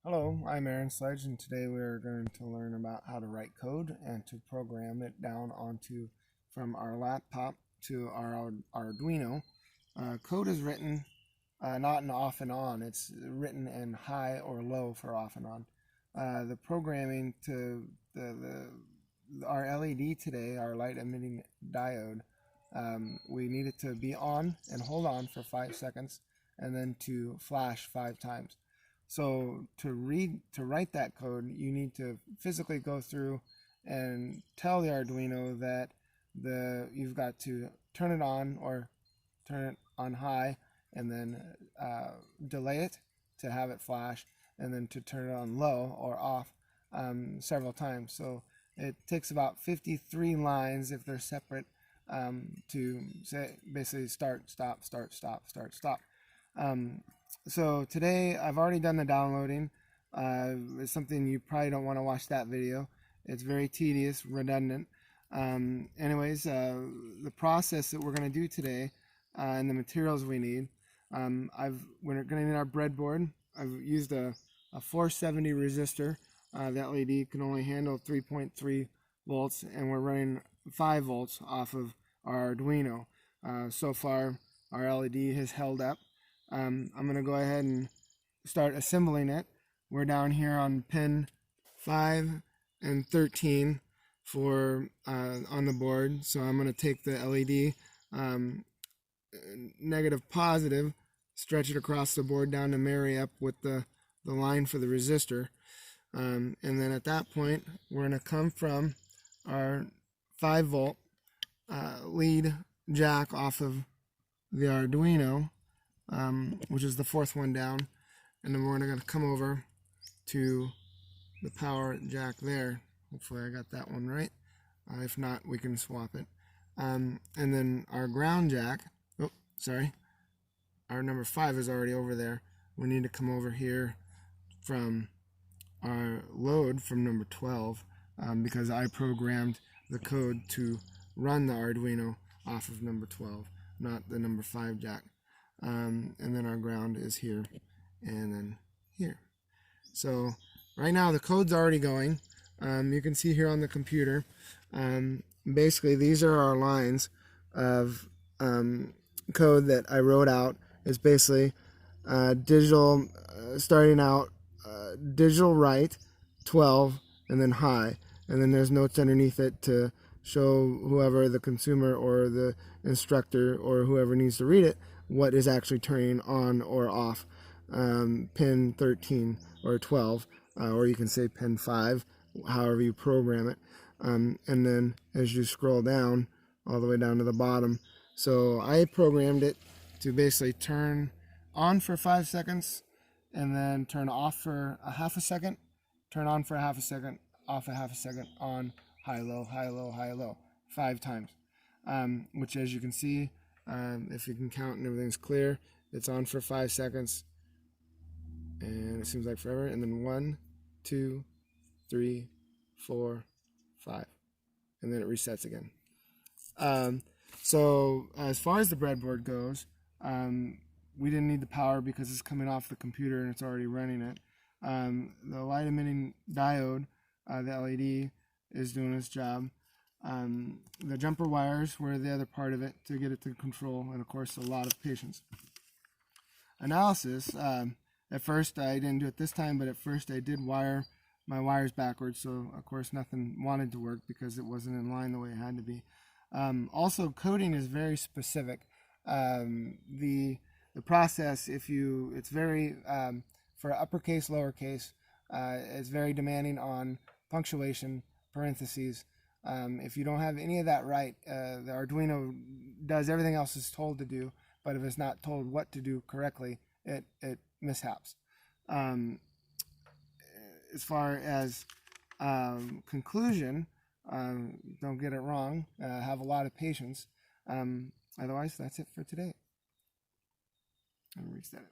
Hello, I'm Aaron Sledge, and today we're going to learn about how to write code and to program it down onto from our laptop to our Arduino. Code is written not in off and on, it's written in high or low for off and on. The programming to our LED today, our light emitting diode, we need it to be on and hold on for 5 seconds and then to flash 5 times. So to write that code, you need to physically go through and tell the Arduino that you've got to turn it on or turn it on high, and then delay it to have it flash, and then to turn it on low or off several times. So it takes about 53 lines if they're separate to say basically start, stop, start, stop, start, stop. So today I've already done the downloading. It's something you probably don't want to watch that video. It's very tedious, redundant. Anyways, the process that we're going to do today and the materials we need. We're going to need our breadboard. I've used a 470 resistor. That LED can only handle 3.3 volts, and we're running 5 volts off of our Arduino. So far, our LED has held up. I'm going to go ahead and start assembling it. We're down here on pin 5 and 13 for on the board. So I'm going to take the LED negative positive, stretch it across the board down to marry up with the line for the resistor. And then at that point, we're going to come from our 5 volt lead jack off of the Arduino, which is the 4th one down, and then we're going to come over to the power jack there. Hopefully I got that one right. If not, we can swap it. And then our ground jack, our number 5 is already over there. We need to come over here from our load from number 12 because I programmed the code to run the Arduino off of number 12, not the number 5 jack. And then our ground is here and then here. So right now the code's already going. You can see here on the computer, basically these are our lines of code that I wrote out. It's basically digital, starting out digital write 12 and then high, and then there's notes underneath it to show whoever, the consumer or the instructor or whoever needs to read it, what is actually turning on or off pin 13 or 12, or you can say pin 5, however you program it. And then as you scroll down all the way down to the bottom, so I programmed it to basically turn on for 5 seconds and then turn off for a half a second, turn on for a half a second, off a half a second, on, high, low, high, low, high, low, 5 times. Which, as you can see, if you can count and everything's clear, it's on for 5 seconds, and it seems like forever, and then 1, 2, 3, 4, 5, and then it resets again. So as far as the breadboard goes, we didn't need the power because it's coming off the computer and it's already running it. The light emitting diode, the LED, is doing its job. The jumper wires were the other part of it to get it to control, and of course a lot of patience. Analysis, at first I didn't do it this time, but at first I did wire my wires backwards, so of course nothing wanted to work because it wasn't in line the way it had to be. Also, coding is very specific. The process, it's very, for uppercase, lowercase, it's very demanding on punctuation, parentheses. If you don't have any of that right, the Arduino does everything else it's told to do, but if it's not told what to do correctly, it mishaps. As far as conclusion, don't get it wrong, have a lot of patience. Otherwise, that's it for today. Let me reset it.